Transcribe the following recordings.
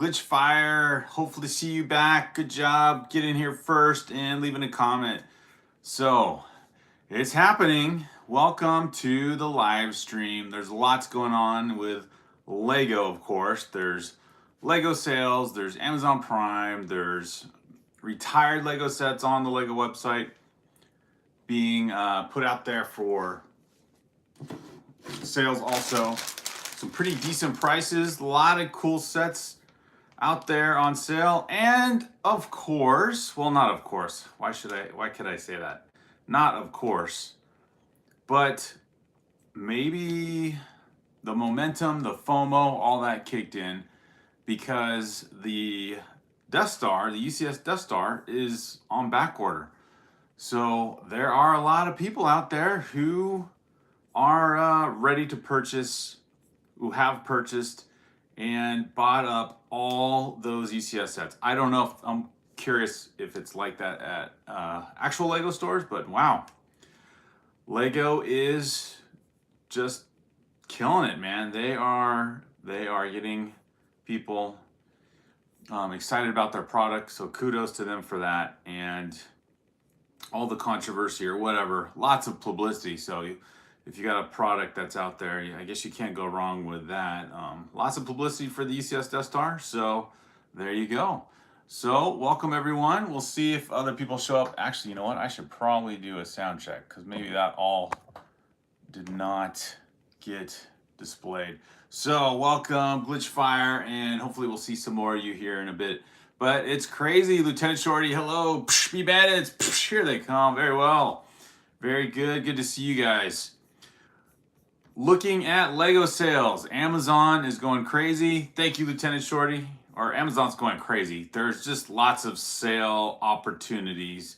Glitch Fire, hopefully see you back. Good job. Get in here first and leaving a comment. So, it's happening. Welcome to the live stream. There's lots going on with Lego, of course. There's Lego sales, there's Amazon Prime, there's retired Lego sets on the Lego website being put out there for sales also. Some pretty decent prices, a lot of cool sets out there on sale, and of course, well, not of course, why could I say that? Not of course, but maybe the momentum, the FOMO, all that kicked in because the Death Star, the UCS Death Star, is on back order. So there are a lot of people out there who are ready to purchase, who have purchased and bought up all those UCS sets. I don't know if I'm curious if it's like that at actual Lego stores, but wow, Lego is just killing it, man. They are getting people excited about their product, so kudos to them for that. And all the controversy or whatever, lots of publicity. So if you got a product that's out there, I guess you can't go wrong with that. Lots of publicity for the UCS Death Star. So there you go. So welcome everyone. We'll see if other people show up. Actually, you know what? I should probably do a sound check because maybe that all did not get displayed. So welcome, Glitch Fire, and hopefully we'll see some more of you here in a bit. But it's crazy, Lieutenant Shorty. Hello, be bandits. Here they come. Very well. Very good. Good to see you guys. Looking at Lego sales, Amazon is going crazy. Thank you, Lieutenant Shorty. Or Amazon's going crazy. There's just lots of sale opportunities.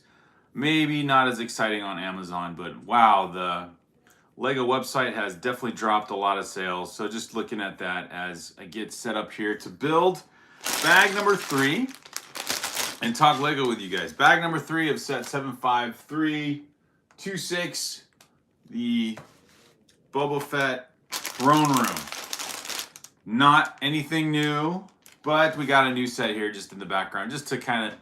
Maybe not as exciting on Amazon, but wow, the Lego website has definitely dropped a lot of sales. So just looking at that as I get set up here to build bag number 3 and talk Lego with you guys. Bag number 3 of set 75326, the Boba Fett throne room. Not anything new, but we got a new set here just in the background, just to kind of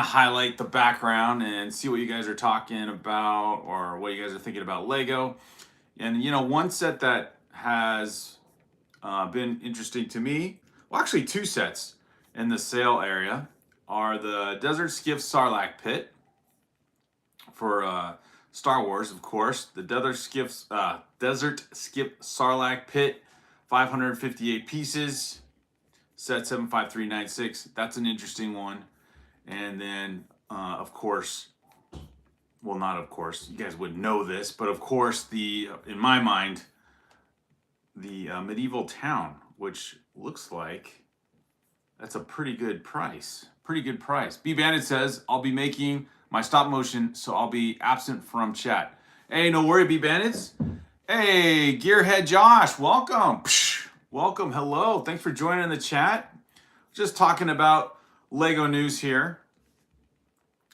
highlight the background and see what you guys are talking about or what you guys are thinking about Lego. And you know, one set that has been interesting to me, well, actually 2 sets in the sale area, are the Desert Skiff Sarlacc Pit for Star Wars, of course. The Desert Skiff Sarlacc Pit, 558 pieces, set 75396. That's an interesting one. And then, of course, well, not of course, you guys would know this, but of course, in my mind, the medieval town, which looks like that's a pretty good price. Pretty good price. B Bandit says, I'll be making my stop motion, so I'll be absent from chat. Hey, no worry, B Bandits. Hey, Gearhead Josh, welcome. Welcome, hello. Thanks for joining the chat. Just talking about Lego news here.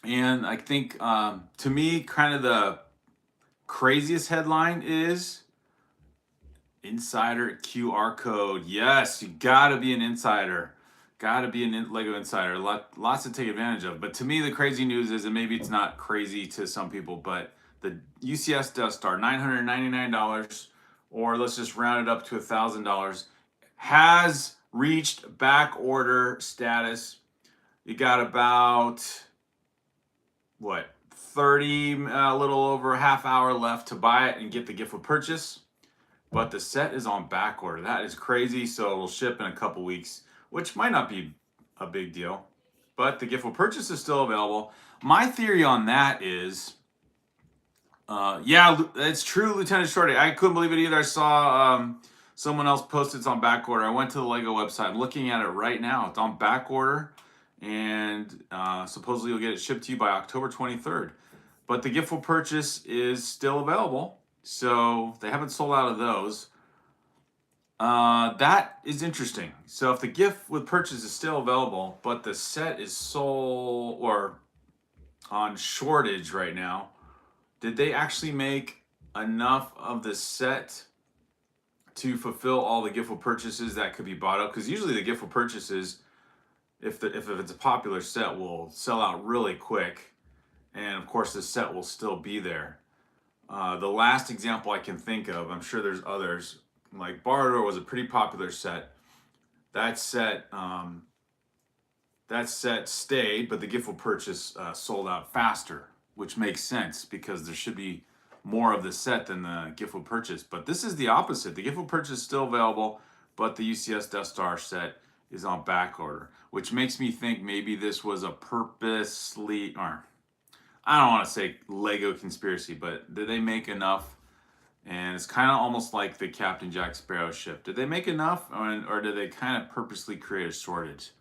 And I think, to me, kind of the craziest headline is Insider QR code. Yes, you gotta be an insider. Gotta be a Lego insider. Lots to take advantage of. But to me, the crazy news is, and maybe it's not crazy to some people, but the UCS Death Star, $999, or let's just round it up to $1,000, has reached back order status. You got about, what, 30, a little over a half hour left to buy it and get the gift with purchase. But the set is on back order. That is crazy. So it'll ship in a couple weeks, which might not be a big deal. But the gift with purchase is still available. My theory on that is, yeah, it's true, Lieutenant Shorty. I couldn't believe it either. I saw someone else post it's on back order. I went to the Lego website. I'm looking at it right now. It's on back order. And supposedly you'll get it shipped to you by October 23rd. But the gift with purchase is still available. So they haven't sold out of those. That is interesting. So if the gift with purchase is still available, but the set is sold or on shortage right now, did they actually make enough of the set to fulfill all the giftable purchases that could be bought up, because usually the giftable purchases, if it's a popular set, will sell out really quick, and of course the set will still be there. The last example I can think of, I'm sure there's others, like Barador was a pretty popular set. That set stayed, but the giftable purchase sold out faster, which makes sense because there should be more of the set than the giftable purchase. But this is the opposite. The giftable purchase is still available, but the UCS Death Star set is on back order, which makes me think maybe this was a purposely, or I don't want to say Lego conspiracy, but did they make enough? And it's kind of almost like the Captain Jack Sparrow ship. Did they make enough, or did they kind of purposely create a shortage?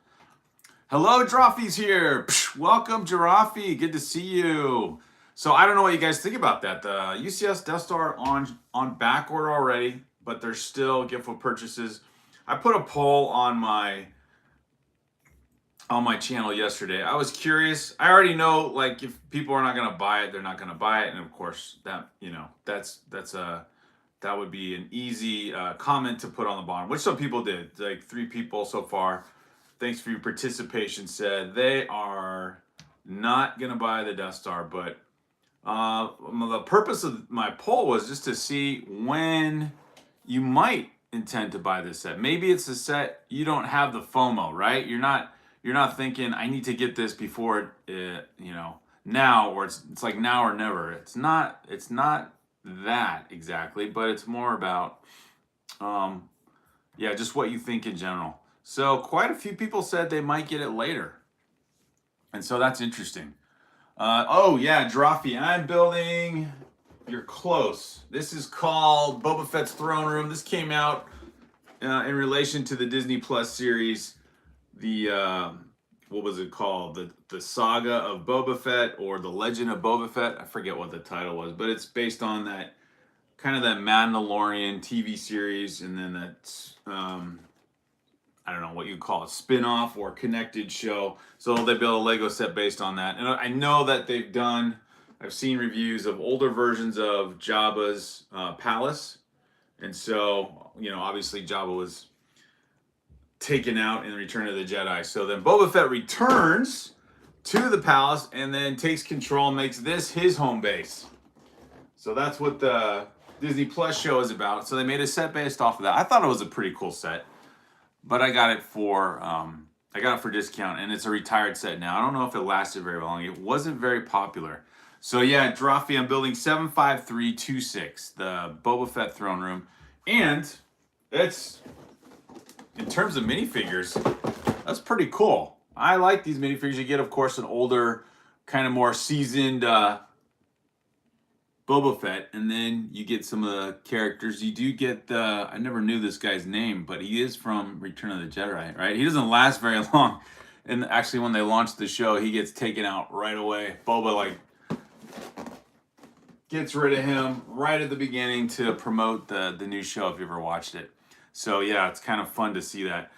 Hello, Giraffi's here. Psh, welcome, Giraffe. Good to see you. So I don't know what you guys think about that. The UCS Death Star on back order already, but there's still giftable purchases. I put a poll on my channel yesterday. I was curious. I already know, like, if people are not going to buy it, they're not going to buy it, and of course that, you know, that would be an easy comment to put on the bottom, which some people did. Like 3 people so far. Thanks for your participation. Said they are not going to buy the Death Star, but the purpose of my poll was just to see when you might intend to buy this set. Maybe it's a set you don't have the FOMO, right? You're not thinking I need to get this before it, you know, now, or it's like now or never. It's not that exactly, but it's more about yeah, just what you think in general. So quite a few people said they might get it later, and so that's interesting. Oh yeah, Drawfee, I'm building. You're close. This is called Boba Fett's Throne Room. This came out in relation to the Disney Plus series. The what was it called? The Saga of Boba Fett, or The Legend of Boba Fett. I forget what the title was, but it's based on that kind of that Mandalorian TV series, and then that's I don't know what you call it, spin-off or connected show. So they built a Lego set based on that. And I know that I've seen reviews of older versions of Jabba's palace. And so, you know, obviously Jabba was taken out in Return of the Jedi. So then Boba Fett returns to the palace and then takes control and makes this his home base. So that's what the Disney Plus show is about. So they made a set based off of that. I thought it was a pretty cool set. But I got it for discount, and it's a retired set now. I don't know if it lasted very long. It wasn't very popular. So yeah, Drawfee, I'm building 75326, the Boba Fett Throne Room. And it's, in terms of minifigures, that's pretty cool. I like these minifigures. You get, of course, an older, kind of more seasoned Boba Fett, and then you get some of the characters. You do get I never knew this guy's name, but he is from Return of the Jedi, right? He doesn't last very long. And actually, when they launched the show, he gets taken out right away. Boba, like, gets rid of him right at the beginning to promote the new show, if you ever watched it. So yeah, it's kind of fun to see that.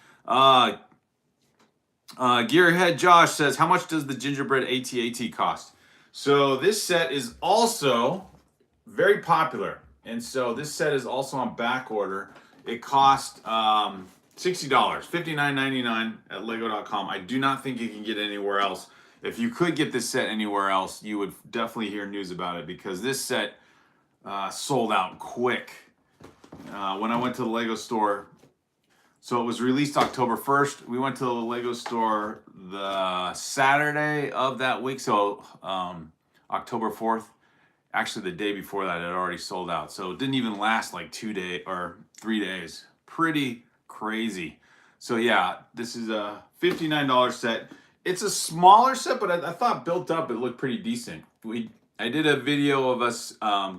Gearhead Josh says, how much does the gingerbread AT-AT cost? So this set is also very popular, and so this set is also on back order. It cost $60, $59.99 at lego.com. I do not think you can get it anywhere else. If you could get this set anywhere else, you would definitely hear news about it, because this set sold out quick. When I went to the Lego store, so it was released October 1st. We went to the Lego store the Saturday of that week, so October 4th. Actually, the day before that, it had already sold out. So it didn't even last like 2 days or 3 days. Pretty crazy. So yeah, this is a $59 set. It's a smaller set, but I thought built up, it looked pretty decent. I did a video of us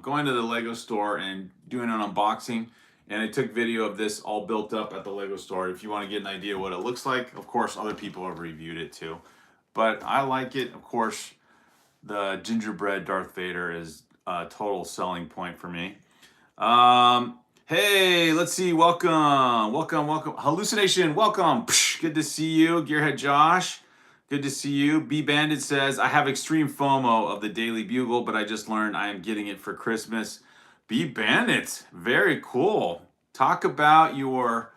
going to the Lego store and doing an unboxing. And I took video of this all built up at the Lego store. If you want to get an idea what it looks like, of course, other people have reviewed it too. But I like it. Of course, the gingerbread Darth Vader is a total selling point for me. Hey, let's see. Welcome. Hallucination, welcome. Psh, good to see you. Gearhead Josh, good to see you. B Bandit says, I have extreme FOMO of the Daily Bugle, but I just learned I am getting it for Christmas. B Bandit, very cool. Talk about your,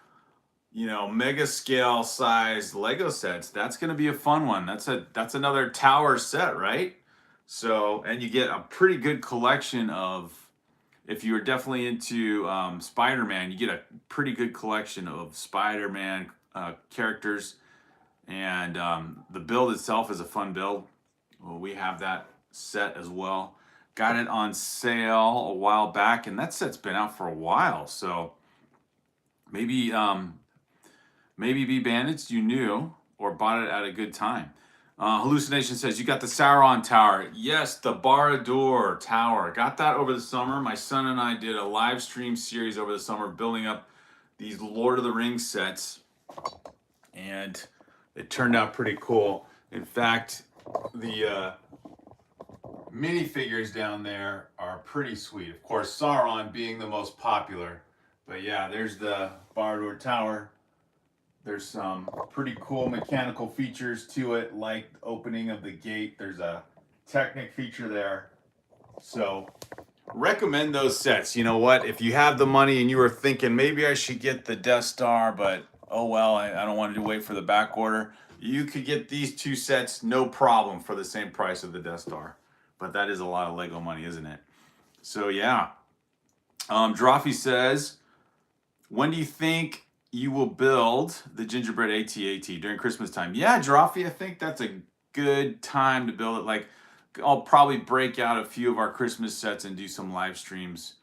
mega scale sized Lego sets. That's going to be a fun one. That's another tower set, right? So, and you get a pretty good collection of, if you're definitely into Spider-Man, you get a pretty good collection of Spider-Man characters, and the build itself is a fun build. Well, we have that set as well. Got it on sale a while back, and that set's been out for a while. So maybe maybe B Bandits you knew or bought it at a good time. Hallucination says, you got the Sauron Tower. Yes, the Barad-dûr Tower. Got that over the summer. My son and I did a live stream series over the summer building up these Lord of the Rings sets. And it turned out pretty cool. In fact, the minifigures down there are pretty sweet. Of course, Sauron being the most popular. But yeah, there's the Barad-dûr Tower. There's some pretty cool mechanical features to it, like the opening of the gate. There's a Technic feature there. So recommend those sets. You know what? If you have the money and you were thinking maybe I should get the Death Star, but oh well, I don't want to wait for the back order. You could get these two sets no problem for the same price of the Death Star. But that is a lot of Lego money, isn't it? So yeah. Drawfee says, when do you think you will build the gingerbread AT-AT during Christmas time? Yeah, Drawfee, I think that's a good time to build it. Like, I'll probably break out a few of our Christmas sets and do some live streams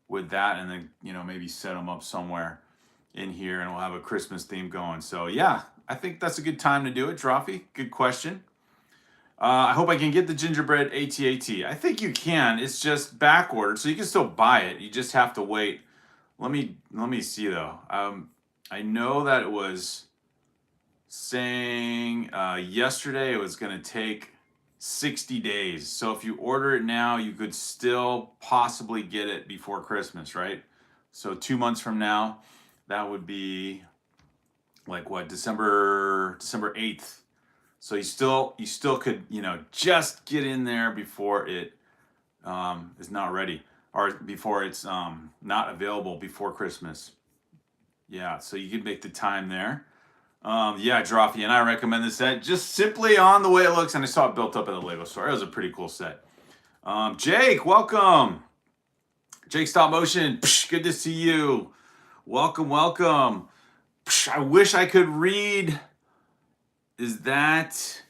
with that, and then, maybe set them up somewhere in here, and we'll have a Christmas theme going. So yeah, I think that's a good time to do it, Drawfee. Good question. I hope I can get the gingerbread AT-AT. I think you can. It's just back ordered, so you can still buy it. You just have to wait. Let me see though. I know that it was saying yesterday it was going to take 60 days. So if you order it now, you could still possibly get it before Christmas, right? So 2 months from now, that would be like what, December 8th. So you still could, just get in there before it is not ready, or before it's not available before Christmas. Yeah, so you could make the time there. Yeah, Drawfee, and I recommend this set just simply on the way it looks, and I saw it built up at the Lego store. It was a pretty cool set. Jake, welcome. Jake Stop Motion, good to see you. Welcome, welcome. I wish I could read. Is that...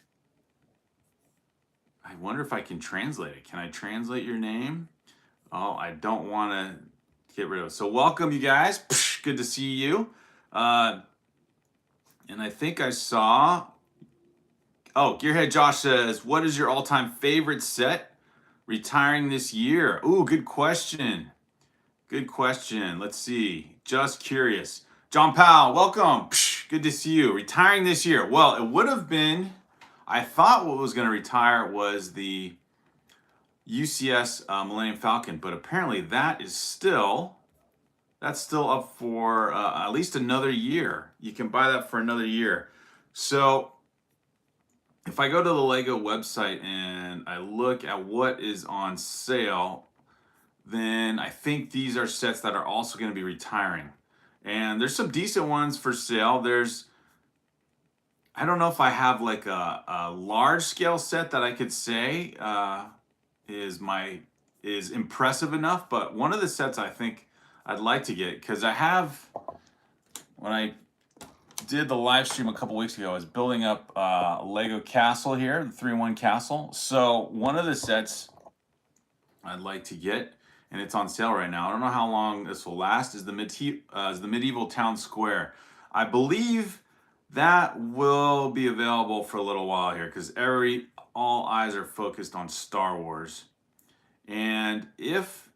I wonder if I can translate it. Can I translate your name? Oh, I don't want to get rid of it. So welcome, you guys. Good to see you. And I think I saw... Oh, Gearhead Josh says, what is your all-time favorite set retiring this year? Ooh, good question. Good question. Let's see. Just curious. John Powell, welcome. Good to see you. Retiring this year. Well, it would have been... I thought what was going to retire was the UCS Millennium Falcon, but apparently that's still up for at least another year. You can buy that for another year. So if I go to the Lego website and I look at what is on sale, then I think these are sets that are also going to be retiring. And there's some decent ones for sale. I don't know if I have like a large scale set that I could say is impressive enough, but one of the sets I think I'd like to get, because when I did the live stream a couple weeks ago, I was building up a Lego castle here, the 3-in-1 castle. So one of the sets I'd like to get, and it's on sale right now, I don't know how long this will last, is the medieval town square. I believe that will be available for a little while here, because all eyes are focused on Star Wars. And if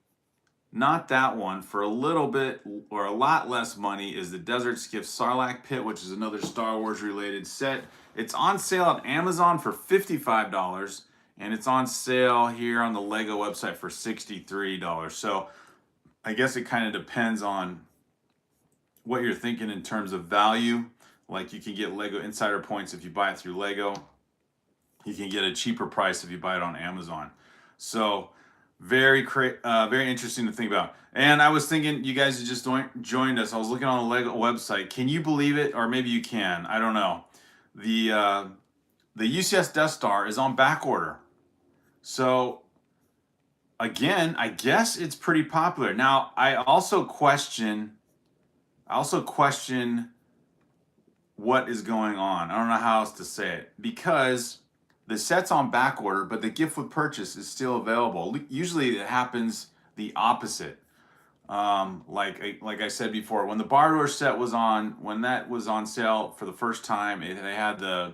not that one, for a little bit or a lot less money, is the Desert Skiff Sarlacc Pit, which is another Star Wars related set. It's on sale at Amazon for $55, and it's on sale here on the Lego website for $63. So I guess it kind of depends on what you're thinking in terms of value. Like, you can get Lego Insider points if you buy it through Lego. You can get a cheaper price if you buy it on Amazon. So very interesting to think about. And I was thinking, you guys had just joined us. I was looking on the Lego website. Can you believe it? Or maybe you can. I don't know. The UCS Death Star is on back order. So again, I guess it's pretty popular. Now, I also question what is going on. I don't know how else to say it, because the set's on back order, but the gift with purchase is still available. Usually it happens the opposite. Like I said before, when the bar door set was on, when that was on sale for the first time, they had the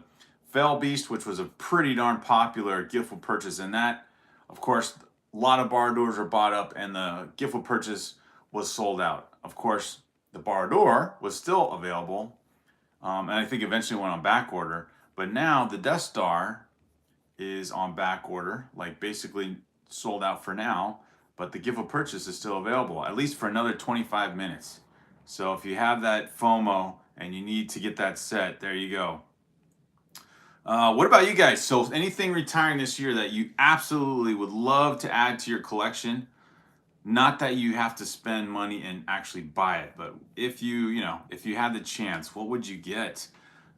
Fell Beast, which was a pretty darn popular gift with purchase, and that, of course, a lot of bar doors were bought up, and the gift with purchase was sold out. Of course, the bar door was still available, and I think eventually went on back order. But now the Death Star is on back order, like basically sold out for now. But the gift of purchase is still available, at least for another 25 minutes. So if you have that FOMO and you need to get that set, there you go. What about you guys? So anything retiring this year that you absolutely would love to add to your collection? Not that you have to spend money and actually buy it, but if you had the chance, what would you get?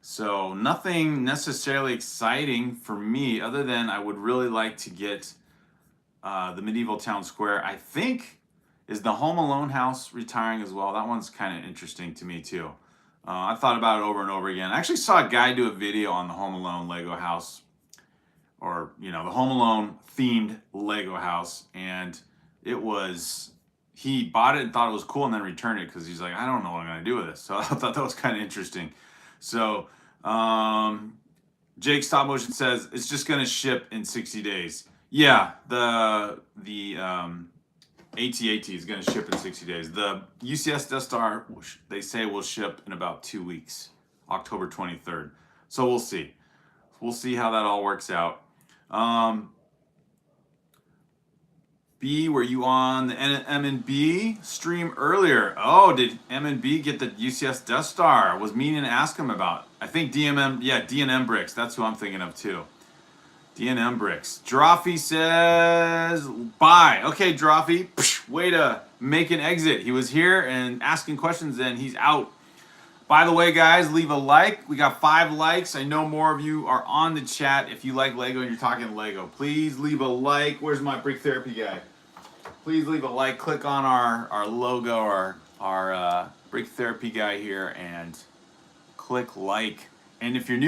So nothing necessarily exciting for me, other than I would really like to get the Medieval Town Square. I think, is the Home Alone house retiring as well? That one's kind of interesting to me too. I thought about it over and over again. I actually saw a guy do a video on the Home Alone Lego house, or the Home Alone themed Lego house, and he bought it and thought it was cool and then returned it because he's like, I don't know what I'm gonna do with this. So I thought that was kind of interesting. So Jake Stop Motion says it's just gonna ship in 60 days. Yeah, the AT-AT is gonna ship in 60 days. The UCS Death Star, they say, will ship in about 2 weeks, October 23rd. So we'll see. We'll see how that all works out. B, were you on the M&B stream earlier? Oh, did M&B get the UCS Death Star? I was meaning to ask him about. I think D&M Bricks. That's who I'm thinking of too. D&M Bricks. Drawfee says bye. Okay, Drawfee, way to make an exit. He was here and asking questions, and he's out. By the way, guys, leave a like. We got 5 likes. I know more of you are on the chat. If you like Lego and you're talking Lego, please leave a like. Where's my Brick Therapy guy? Please leave a like. Click on our logo, our Brick Therapy guy here, and click like. And if you're new to